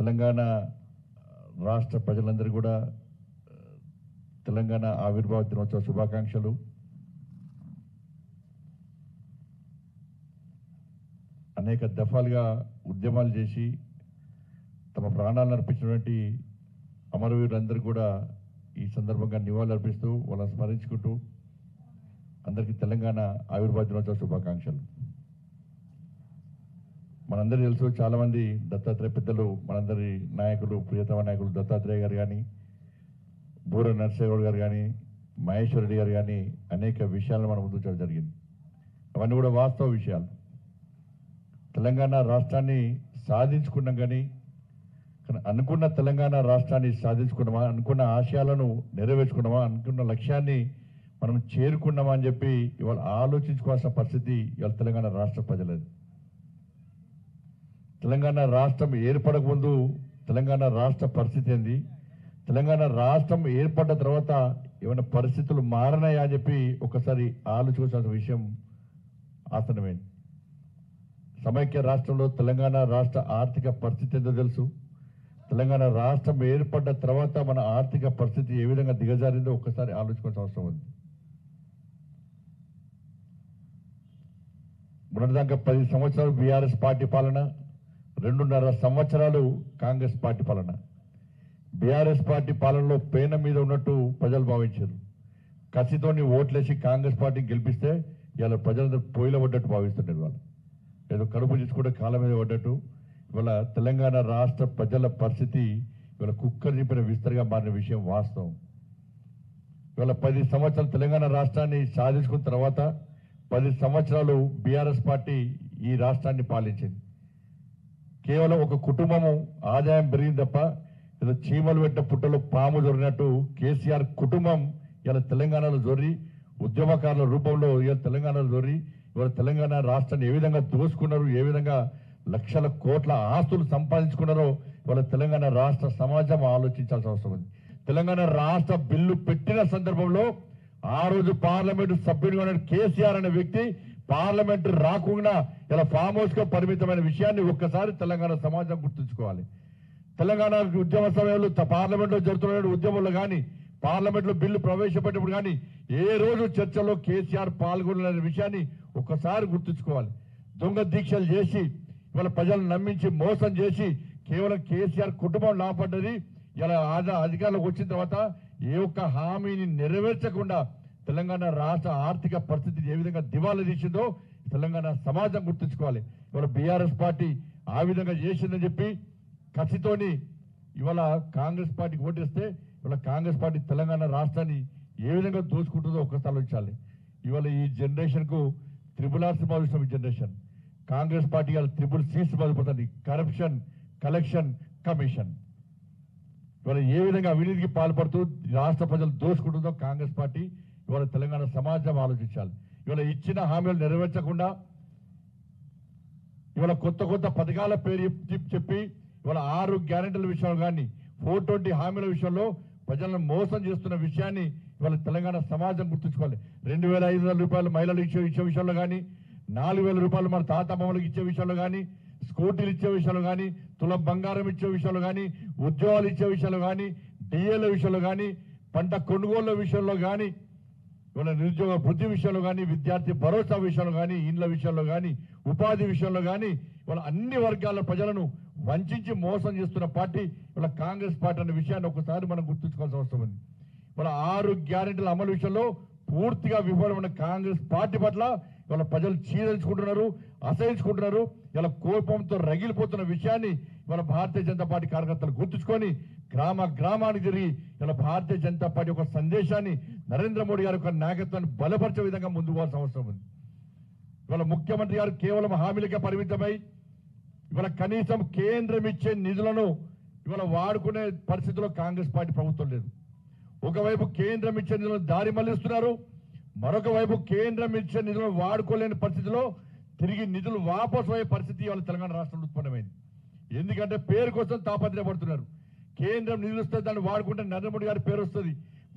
తెలంగాణ రాష్ట్ర ప్రజలందరూ కూడా తెలంగాణ ఆవిర్భావ దినోత్సవ శుభాకాంక్షలు. అనేక దఫాలుగా ఉద్యమాలు చేసి తమ ప్రాణాలను అర్పించినటువంటి అమరవీరులందరూ కూడా ఈ సందర్భంగా నివాళులు అర్పిస్తూ వాళ్ళని స్మరించుకుంటూ అందరికీ తెలంగాణ ఆవిర్భావ దినోత్సవ శుభాకాంక్షలు. మనందరూ తెలుసు, చాలామంది దత్తాత్రేయ పెద్దలు, మనందరి నాయకులు, ప్రియతమ నాయకులు దత్తాత్రేయ గారు కానీ, బూర నరసింహగౌడ్ గారు కానీ, మహేశ్వర్ రెడ్డి గారు కానీ అనేక విషయాలను మనం ముందు చూడడం జరిగింది. అవన్నీ కూడా వాస్తవ విషయాలు. తెలంగాణ రాష్ట్రాన్ని సాధించుకున్నాం కానీ అనుకున్న తెలంగాణ రాష్ట్రాన్ని సాధించుకున్నామా, అనుకున్న ఆశయాలను నెరవేర్చుకున్నామా, అనుకున్న లక్ష్యాన్ని మనం చేరుకున్నామా అని చెప్పి ఇవాళ ఆలోచించుకోవాల్సిన పరిస్థితి ఇవాళ తెలంగాణ రాష్ట్ర ప్రజలది. తెలంగాణ రాష్ట్రం ఏర్పడక ముందు తెలంగాణ రాష్ట్ర పరిస్థితి ఏంది, తెలంగాణ రాష్ట్రం ఏర్పడ్డ తర్వాత ఏమైనా పరిస్థితులు మారినాయా అని చెప్పి ఒకసారి ఆలోచించాల్సిన విషయం ఆసనమైంది. సమైక్య రాష్ట్రంలో తెలంగాణ రాష్ట్ర ఆర్థిక పరిస్థితి ఏందో తెలుసు. తెలంగాణ రాష్ట్రం ఏర్పడ్డ తర్వాత మన ఆర్థిక పరిస్థితి ఏ విధంగా దిగజారిందో ఒక్కసారి ఆలోచించాల్సిన అవసరం ఉంది. మొన్నటిదాకా 10 సంవత్సరాలు బీఆర్ఎస్ పార్టీ పాలన, 2.5 సంవత్సరాలు కాంగ్రెస్ పార్టీ పాలన. బీఆర్ఎస్ పార్టీ పాలనలో పేన మీద ఉన్నట్టు ప్రజలు భావించారు. కసితోని ఓట్లేసి కాంగ్రెస్ పార్టీని గెలిపిస్తే ఇవాళ ప్రజలందరూ పొయ్యిలో పడ్డట్టు భావిస్తున్నారు. వాళ్ళు ఏదో కడుపు తీసుకుంటే కాళ్ళ మీద పడ్డట్టు ఇవాళ తెలంగాణ రాష్ట్ర ప్రజల పరిస్థితి ఇవాళ కుక్కర్ చెప్పిన విస్తరిగా మారిన విషయం వాస్తవం. ఇవాళ 10 సంవత్సరాలు తెలంగాణ రాష్ట్రాన్ని సాధించుకున్న తర్వాత 10 సంవత్సరాలు బీఆర్ఎస్ పార్టీ ఈ రాష్ట్రాన్ని పాలించింది. కేవలం ఒక కుటుంబము ఆదాయం పెరిగింది తప్ప ఏదో చీమలు పెట్టిన పుట్టలో పాము జొరినట్టు కేసీఆర్ కుటుంబం ఇలా తెలంగాణలో జొర్రి, ఉద్యమకారుల రూపంలో ఇలా తెలంగాణలో జొర్రి ఇవాళ తెలంగాణ రాష్ట్రాన్ని ఏ విధంగా దోసుకున్నారు, ఏ విధంగా లక్షల కోట్ల ఆస్తులు సంపాదించుకున్నారో ఇవాళ తెలంగాణ రాష్ట్ర సమాజం ఆలోచించాల్సిన అవసరం ఉంది. తెలంగాణ రాష్ట్ర బిల్లు పెట్టిన సందర్భంలో ఆ రోజు పార్లమెంటు సభ్యుడిగా ఉన్న కేసీఆర్ అనే వ్యక్తి పార్లమెంటు రాకుండా ఇలా ఫామ్ హౌస్ గా పరిమితమైన విషయాన్ని ఒక్కసారి తెలంగాణ సమాజం గుర్తుంచుకోవాలి. తెలంగాణ ఉద్యమ సమయంలో పార్లమెంట్ లో జరుగుతున్న ఉద్యమంలో కానీ, పార్లమెంట్ లో బిల్లు ప్రవేశపెట్టినప్పుడు కానీ ఏ రోజు చర్చలో కేసీఆర్ పాల్గొనలేని విషయాన్ని ఒక్కసారి గుర్తుంచుకోవాలి. దొంగ దీక్షలు చేసి ఇవాళ ప్రజలను నమ్మించి మోసం చేసి కేవలం కేసీఆర్ కుటుంబం లాభపడ్డది. ఇలా అధికారంలోకి వచ్చిన తర్వాత ఏ ఒక్క హామీని నెరవేర్చకుండా తెలంగాణ రాష్ట్ర ఆర్థిక పరిస్థితి ఏ విధంగా దివాలా తీసిందో తెలంగాణ సమాజం గుర్తుంచుకోవాలి. ఇవాళ బీఆర్ఎస్ పార్టీ ఆ విధంగా చేసిందని చెప్పి కసితోని ఇవాళ కాంగ్రెస్ పార్టీకి ఓటేస్తే ఇవాళ కాంగ్రెస్ పార్టీ తెలంగాణ రాష్ట్రాన్ని ఏ విధంగా దోచుకుంటుందో ఒక్కసారి ఆలోచించాలి. ఇవాళ ఈ జనరేషన్ కు RRR భావిస్తున్న ఈ జనరేషన్, కాంగ్రెస్ పార్టీ CCC బాధపడుతుంది. కరప్షన్, కలెక్షన్, కమిషన్ ఇవాళ ఏ విధంగా అవినీతికి పాల్పడుతూ రాష్ట్ర ప్రజలు దోచుకుంటుందో కాంగ్రెస్ పార్టీ ఇవాళ తెలంగాణ సమాజం ఆలోచించాలి. ఇవాళ ఇచ్చిన హామీలు నెరవేర్చకుండా ఇవాళ కొత్త కొత్త పథకాల పేరు చెప్పి ఇవాళ 6 గ్యారెంటీల విషయంలో కానీ 420 హామీల విషయంలో ప్రజలను మోసం చేస్తున్న విషయాన్ని ఇవాళ తెలంగాణ సమాజం గుర్తుంచుకోవాలి. 2,500 రూపాయలు మహిళలు ఇచ్చే విషయంలో కానీ, 4,000 రూపాయలు మన తాత అమ్మమ్మలకు ఇచ్చే విషయంలో కానీ, స్కూటీలు ఇచ్చే విషయంలో కానీ, తులం బంగారం ఇచ్చే విషయంలో కానీ, ఉద్యోగాలు ఇచ్చే విషయంలో కానీ, డిఏల విషయంలో కానీ, పంట కొనుగోళ్ల విషయంలో కానీ, ఇవాళ నిరుద్యోగ వృద్ధి విషయంలో కానీ, విద్యార్థి భరోసా విషయంలో కానీ, ఇండ్ల విషయంలో కానీ, ఉపాధి విషయంలో కానీ ఇవాళ అన్ని వర్గాల ప్రజలను వంచి మోసం చేస్తున్న పార్టీ ఇవాళ కాంగ్రెస్ పార్టీ అనే విషయాన్ని ఒకసారి మనం గుర్తుంచుకోవాల్సిన అవసరం ఉంది. ఇవాళ 6 గ్యారెంటీల అమలు విషయంలో పూర్తిగా విఫలమైన కాంగ్రెస్ పార్టీ పట్ల ఇవాళ ప్రజలు చీదరించుకుంటున్నారు, అసహించుకుంటున్నారు. ఇలా కోపంతో రగిలిపోతున్న విషయాన్ని ఇవాళ భారతీయ జనతా పార్టీ కార్యకర్తలు గుర్తుంచుకొని గ్రామానికి తిరిగి ఇలా భారతీయ జనతా పార్టీ ఒక సందేశాన్ని నరేంద్ర మోడీ గారి యొక్క నాయకత్వాన్ని బలపరిచే విధంగా ముందుకు పోవాల్సిన అవసరం ఉంది. ఇవాళ ముఖ్యమంత్రి గారు కేవలం హామీలకే పరిమితమై ఇవాళ కనీసం కేంద్రం ఇచ్చే నిధులను ఇవాళ వాడుకునే పరిస్థితిలో కాంగ్రెస్ పార్టీ ప్రభుత్వం లేదు. ఒకవైపు కేంద్రం ఇచ్చే నిధులను దారి మళ్లిస్తున్నారు, మరొక వైపు కేంద్రం ఇచ్చే నిధులను వాడుకోలేని పరిస్థితిలో తిరిగి నిధులు వాపసు అయ్యే పరిస్థితి ఇవాళ తెలంగాణ రాష్ట్రంలో ఉత్పన్నమైంది. ఎందుకంటే పేరు కోసం తాపత్రయపడుతున్నారు. కేంద్రం నిధులు వస్తే దాన్ని వాడుకుంటే నరేంద్ర మోడీ గారి పేరు వస్తుంది,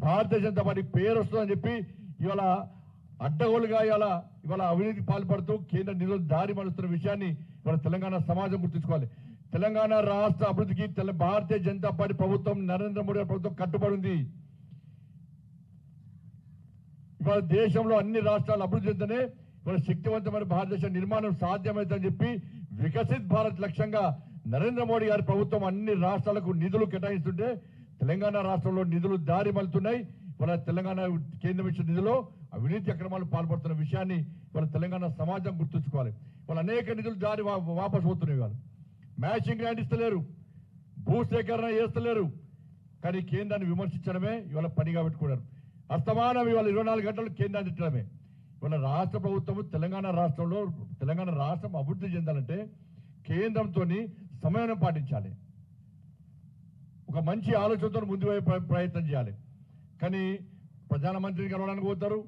భారతీయ జనతా పార్టీ పేరు వస్తుందని చెప్పి ఇవాళ అడ్డగోలుగా ఇవాళ అవినీతికి పాల్పడుతూ కేంద్ర నిధులు దారి మలుస్తున్న విషయాన్ని ఇవాళ తెలంగాణ సమాజం గుర్తుంచుకోవాలి. తెలంగాణ రాష్ట్ర అభివృద్ధికి భారతీయ జనతా పార్టీ ప్రభుత్వం నరేంద్ర మోడీ ప్రభుత్వం కట్టుబడి ఉంది. ఇవాళ దేశంలో అన్ని రాష్ట్రాలు అభివృద్ధి చెందనే ఇవాళ శక్తివంతమైన భారతదేశ నిర్మాణం సాధ్యమవుతుందని చెప్పి వికసిత్ భారత్ లక్ష్యంగా నరేంద్ర మోడీ గారి ప్రభుత్వం అన్ని రాష్ట్రాలకు నిధులు కేటాయిస్తుంటే తెలంగాణ రాష్ట్రంలో నిధులు దారి మళ్తున్నాయి. ఇవాళ తెలంగాణ కేంద్రం ఇచ్చిన నిధులు అవినీతి అక్రమాలు పాల్పడుతున్న విషయాన్ని ఇవాళ తెలంగాణ సమాజం గుర్తుంచుకోవాలి. వాళ్ళు అనేక నిధులు దారి వాపసు పోతున్నాయి. వాళ్ళు మ్యాచింగ్ గ్రాంట్ ఇస్తలేరు, భూసేకరణ చేస్తలేరు. కానీ కేంద్రాన్ని విమర్శించడమే ఇవాళ పనిగా పెట్టుకున్నారు. అస్తమానం ఇవాళ 24 గంటలు కేంద్రాన్ని తిట్టడమే. ఇవాళ రాష్ట్ర ప్రభుత్వం తెలంగాణ రాష్ట్రం అభివృద్ధి చెందాలంటే కేంద్రంతో సమన్వయం పాటించాలి. ఒక మంచి ఆలోచనతో ముందు ప్రయత్నం చేయాలి. కానీ ప్రధానమంత్రిని కలవడానికి పోతారు,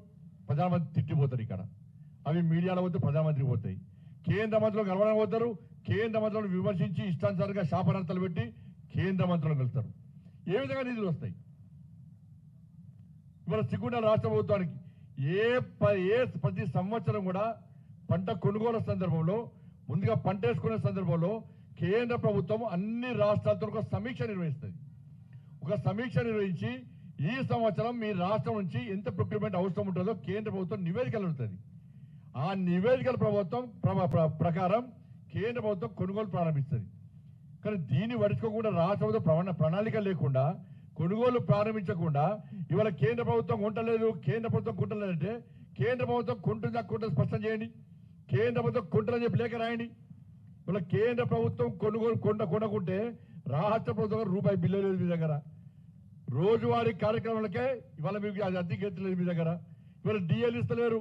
ప్రధానమంత్రి తిట్టిపోతారు. ఇక్కడ అవి మీడియాలో పోతే ప్రధానమంత్రికి పోతాయి. కేంద్ర మంత్రులు కలవడానికి పోతారు, కేంద్ర మంత్రులను విమర్శించి ఇష్టానుసారంగా శాపనార్థాలు పెట్టి కేంద్ర మంత్రులను కలుస్తారు. ఏ విధంగా నిధులు వస్తాయి? ఇవాళ సిగ్గుండ రాష్ట్ర ప్రభుత్వానికి ప్రతి సంవత్సరం కూడా పంట కొనుగోలు సందర్భంలో ముందుగా పంట వేసుకునే సందర్భంలో కేంద్ర ప్రభుత్వం అన్ని రాష్ట్రాలతో ఒక సమీక్ష నిర్వహిస్తుంది. ఒక సమీక్ష నిర్వహించి ఈ సంవత్సరం మీ రాష్ట్రం నుంచి ఎంత ప్రొక్యూర్మెంట్ అవసరం ఉంటుందో కేంద్ర ప్రభుత్వం నివేదికలు ఉంటుంది. ఆ నివేదికల ప్రకారం కేంద్ర ప్రభుత్వం కొనుగోలు ప్రారంభిస్తుంది. కానీ దీన్ని పడుచుకోకుండా రాష్ట్ర ప్రభుత్వం ప్రణాళిక లేకుండా కొనుగోలు ప్రారంభించకుండా ఇవాళ కేంద్ర ప్రభుత్వం కొంటలేదు, కేంద్ర ప్రభుత్వం కొంటలేదంటే కేంద్ర ప్రభుత్వం కొంటుందా స్పష్టం చేయండి. కేంద్ర ప్రభుత్వం కొంటలని చెప్పి లేఖ రాయండి. ఇవాళ కేంద్ర ప్రభుత్వం కొనుగోలు కొనకుంటే రాష్ట్ర ప్రభుత్వం రూపాయి బిల్లు లేదు మీ దగ్గర. రోజువారీ కార్యక్రమాలకే ఇవాళ మీకు అది అద్దెకెత్తలేదు మీ దగ్గర. ఇవాళ డిఎల్ ఇస్తలేరు,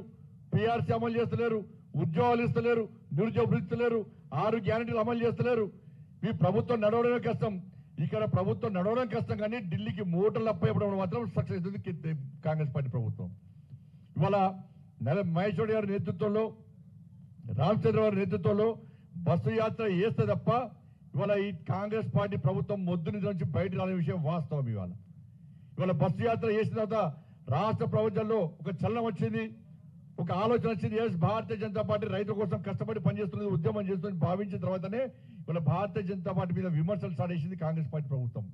పిఆర్సీ అమలు చేస్తలేరు, ఉద్యోగాలు ఇస్తలేరు, నిరుద్యోగ ఇస్తలేరు, 6 గ్యారెంటీలు అమలు చేస్తలేరు. మీ ప్రభుత్వం నడవడమే కష్టం. ఇక్కడ ప్రభుత్వం నడవడం కష్టం, కానీ ఢిల్లీకి మూటలు అప్పయ్యడం మాత్రం సక్సెస్ అవుతుంది కాంగ్రెస్ పార్టీ ప్రభుత్వం. ఇవాళ మహేశ్వరి గారి నేతృత్వంలో, రామచంద్ర గారి నేతృత్వంలో బస్సు యాత్ర చేస్తే తప్ప ఇవాళ ఈ కాంగ్రెస్ పార్టీ ప్రభుత్వం మొద్దు నిధుల నుంచి బయట రాని విషయం వాస్తవం. ఇవాళ బస్సు యాత్ర చేసిన తర్వాత రాష్ట్ర ప్రభుత్వంలో ఒక చలనం వచ్చింది, ఒక ఆలోచన వచ్చింది. భారతీయ జనతా పార్టీ రైతుల కోసం కష్టపడి పనిచేస్తున్నది, ఉద్యమం చేస్తుంది భావించిన తర్వాతనే ఇవాళ భారతీయ జనతా పార్టీ మీద విమర్శలు సాడేసింది కాంగ్రెస్ పార్టీ ప్రభుత్వం.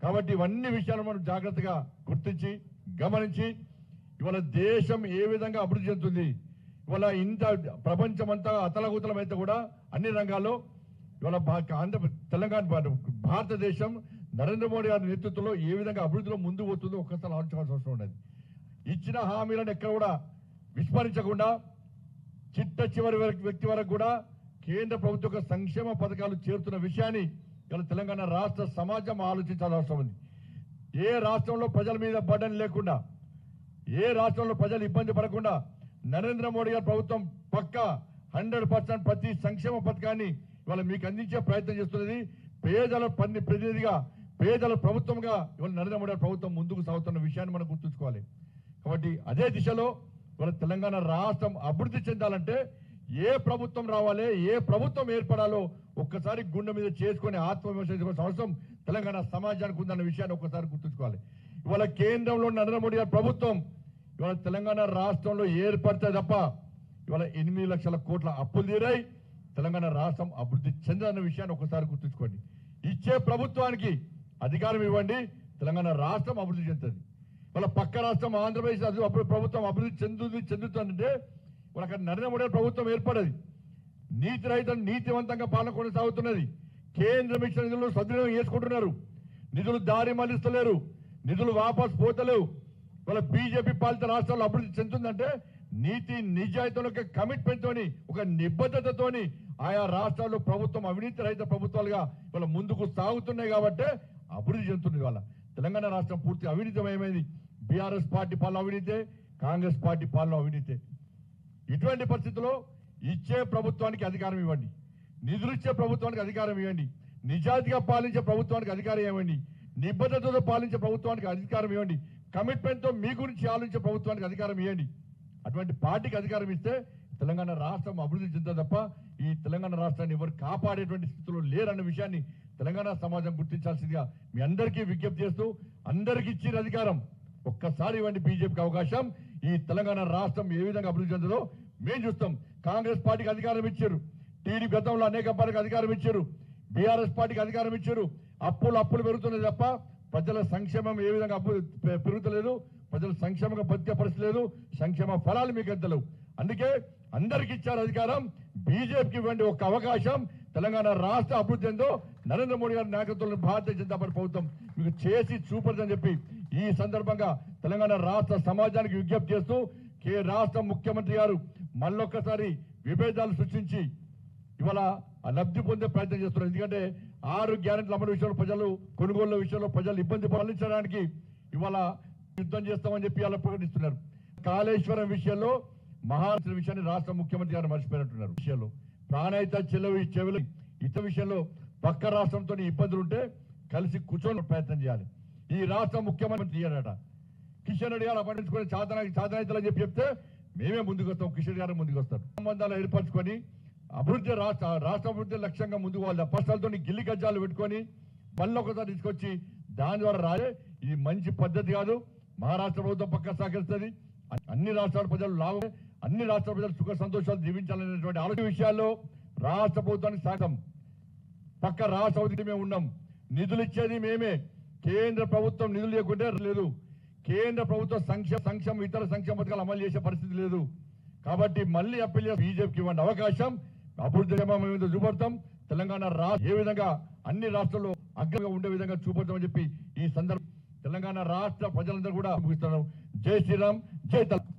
కాబట్టి ఇవన్నీ విషయాలు మనం జాగ్రత్తగా గుర్తించి గమనించి ఇవాళ దేశం ఏ విధంగా అభివృద్ధి చెందుతుంది, ఇవాళ ఇంత ప్రపంచమంతా అతలగుతలమైతే కూడా అన్ని రంగాల్లో ఇవాళ తెలంగాణ భారతదేశం నరేంద్ర మోడీ గారి నేతృత్వంలో ఏ విధంగా అభివృద్ధిలో ముందు పోతుందో ఒక్కసారి ఆలోచించాల్సిన అవసరం ఉండేది. ఇచ్చిన హామీలను ఎక్కడ కూడా విస్మరించకుండా చిట్ట చివరి వ్యక్తి వరకు కూడా కేంద్ర ప్రభుత్వ సంక్షేమ పథకాలు చేరుతున్న విషయాన్ని ఇలా తెలంగాణ రాష్ట్ర సమాజం ఆలోచించాల్సిన అవసరం ఉంది. ఏ రాష్ట్రంలో ప్రజల మీద బర్డెన్ లేకుండా, ఏ రాష్ట్రంలో ప్రజలు ఇబ్బంది పడకుండా నరేంద్ర మోడీ గారి ప్రభుత్వం పక్కా 100% ప్రతి సంక్షేమ పథకాన్ని ఇవాళ మీకు అందించే ప్రయత్నం చేస్తున్నది. పేదల ప్రతినిధిగా, పేదల ప్రభుత్వంగా ఇవాళ నరేంద్ర మోడీ గారి ప్రభుత్వం ముందుకు సాగుతున్న విషయాన్ని మనం గుర్తుంచుకోవాలి. కాబట్టి అదే దిశలో ఇవాళ తెలంగాణ రాష్ట్రం అభివృద్ధి చెందాలంటే ఏ ప్రభుత్వం రావాలి, ఏ ప్రభుత్వం ఏర్పడాలో ఒక్కసారి గుండె మీద చేసుకుని ఆత్మవిమర్శ చేసుకోవాల్సిన అవసరం తెలంగాణ సమాజానికి ఉందన్న విషయాన్ని ఒక్కసారి గుర్తుంచుకోవాలి. ఇవాళ కేంద్రంలో నరేంద్ర మోడీ గారి ప్రభుత్వం ఇవాళ తెలంగాణ రాష్ట్రంలో ఏర్పడితే తప్ప ఇవాళ 8 లక్షల కోట్ల అప్పులు తీరాయి. తెలంగాణ రాష్ట్రం అభివృద్ధి చెందన్న విషయాన్ని ఒకసారి గుర్తుంచుకోండి. ఇచ్చే ప్రభుత్వానికి అధికారం ఇవ్వండి, తెలంగాణ రాష్ట్రం అభివృద్ధి చెందుతుంది. వాళ్ళ పక్క రాష్ట్రం ఆంధ్రప్రదేశ్ ప్రభుత్వం అభివృద్ధి చెందుతుందంటే వాళ్ళ అక్కడ నరేంద్ర మోడీ ప్రభుత్వం ఏర్పడది. నీతి రహిత నీతివంతంగా పాలన కొనసాగుతున్నది. కేంద్రం ఇచ్చిన నిధులు సద్వినియోగం చేసుకుంటున్నారు, నిధులు దారి మళ్లిస్తలేరు, నిధులు వాపసు పోతలేవు. వాళ్ళ బీజేపీ పాలిత రాష్ట్రాల్లో అభివృద్ధి చెందుతుందంటే నీతి నిజాయితీలో కమిట్మెంట్ తోని, ఒక నిబద్ధతతోని ఆయా రాష్ట్రాల్లో ప్రభుత్వం అవినీతి రహిత ప్రభుత్వాలుగా వాళ్ళ ముందుకు సాగుతున్నాయి కాబట్టి అభివృద్ధి చెందుతుంది. వాళ్ళ తెలంగాణ రాష్ట్రం పూర్తి అవినీతిమయమైంది. బీఆర్ఎస్ పార్టీ పాలన అవినీతే, కాంగ్రెస్ పార్టీ పాలన అవినీతే. ఇటువంటి పరిస్థితుల్లో ఇచ్చే ప్రభుత్వానికి అధికారం ఇవ్వండి, నిధులు ఇచ్చే ప్రభుత్వానికి అధికారం ఇవ్వండి, నిజాయితీగా పాలించే ప్రభుత్వానికి అధికారం ఇవ్వండి, నిబద్ధతతో పాలించే ప్రభుత్వానికి అధికారం ఇవ్వండి, కమిట్మెంట్ తో మీ గురించి ఆలోచించే ప్రభుత్వానికి అధికారం ఇవ్వండి. అటువంటి పార్టీకి అధికారం ఇస్తే తెలంగాణ రాష్ట్రం అభివృద్ధి చెందుతుంది తప్ప ఈ తెలంగాణ రాష్ట్రాన్ని ఎవరు కాపాడేటువంటి స్థితిలో లేరన్న విషయాన్ని తెలంగాణ సమాజం గుర్తించాల్సిందిగా మీ అందరికీ విజ్ఞప్తి చేస్తూ, అందరికీ ఇచ్చిన అధికారం ఒక్కసారి ఇవ్వండి బీజేపీకి అవకాశం. ఈ తెలంగాణ రాష్ట్రం ఏ విధంగా అభివృద్ధి చెందుతుందో మేము చూస్తాం. కాంగ్రెస్ పార్టీకి అధికారం ఇచ్చారు, టీడీపీ గతంలో అనేక పార్టీకి అధికారం ఇచ్చారు, బీఆర్ఎస్ పార్టీకి అధికారం ఇచ్చారు, అప్పులు పెరుగుతున్నాయి తప్ప ప్రజల సంక్షేమం ఏ విధంగా పెరుగుతలేదు, ప్రజల సంక్షేమంగా బతికే పరిస్థితి లేదు, సంక్షేమ ఫలాలు మీకు ఎంతలేవు. అందుకే అందరికి ఇచ్చారు అధికారం, బీజేపీకి ఇవ్వండి ఒక అవకాశం. తెలంగాణ రాష్ట్ర అభివృద్ధి ఏందో నరేంద్ర మోడీ గారి నాయకత్వంలో భారతీయ జనతా పార్టీ ప్రభుత్వం మీకు చేసి చూపదని చెప్పి ఈ సందర్భంగా తెలంగాణ రాష్ట్ర సమాజానికి విజ్ఞప్తి చేస్తూ రాష్ట్ర ముఖ్యమంత్రి గారు మళ్ళొక్కసారి విభేదాలు సృష్టించి ఇవాళ లబ్ధి పొందే ప్రయత్నం చేస్తున్నారు. ఎందుకంటే 6 గ్యారెంటీల అమలు విషయంలో ప్రజలు, కొనుగోళ్ల విషయంలో ప్రజలు ఇబ్బంది పాలించడానికి ఇవాళ యుద్ధం చేస్తామని చెప్పి అలా ప్రకటిస్తున్నారు. కాళేశ్వరం విషయంలో మహారాష్ట్ర విషయాన్ని రాష్ట్ర ముఖ్యమంత్రి గారు మర్చిపోయినట్టున్నారు. విషయంలో ప్రాణహిత చెవులు ఇతర విషయంలో పక్క రాష్ట్రంతో ఇబ్బందులు ఉంటే కలిసి కూర్చొని ప్రయత్నం చేయాలి. ఈ రాష్ట్ర ముఖ్యమంత్రి చేయడట కిషన్ రెడ్డి గారు పట్టించుకుని సాధనైతలని చెప్తే మేమే ముందుకు వస్తాం, కిషన్ రెడ్డి గారు ముందుకు వస్తారు. సంబంధాలు ఏర్పరచుకొని అభివృద్ధి రాష్ట్ర అభివృద్ధి లక్ష్యంగా ముందుకు వాళ్ళ పక్షాలతో గిల్లి గజ్జాలు పెట్టుకొని మళ్ళీ ఒకసారి తీసుకొచ్చి దాని ద్వారా రాలే. ఇది మంచి పద్ధతి కాదు. మహారాష్ట్ర ప్రభుత్వం పక్క సహకరిస్తుంది. అన్ని రాష్ట్రాల ప్రజలు లాభం, అన్ని రాష్ట్రాల ప్రజలు సుఖ సంతోషాలు జీవించాలనేటువంటి ఆలోచన విషయాల్లో రాష్ట్ర ప్రభుత్వానికి సాగం. పక్క రాష్ట్ర అభివృద్ధి మేము ఉన్నాం, నిధులు ఇచ్చేది మేమే. కేంద్ర ప్రభుత్వం నిధులు లేకుంటే లేదు. కేంద్ర ప్రభుత్వం సంక్షేమ ఇతర సంక్షేమ పథకాలు అమలు చేసే పరిస్థితి లేదు. కాబట్టి మళ్ళీ అప్పీల్ చేసి బీజేపీకి ఇవ్వండి అవకాశం. అభివృద్ధి మేము చూపడతాం. తెలంగాణ ఏ విధంగా అన్ని రాష్ట్రాల్లో అగ్రంగా ఉండే విధంగా చూపడతామని చెప్పి ఈ సందర్భం తెలంగాణ రాష్ట్ర ప్రజలందరూ కూడా ముగిస్తున్నాం. జై శ్రీరామ్, జై తెలంగాణ.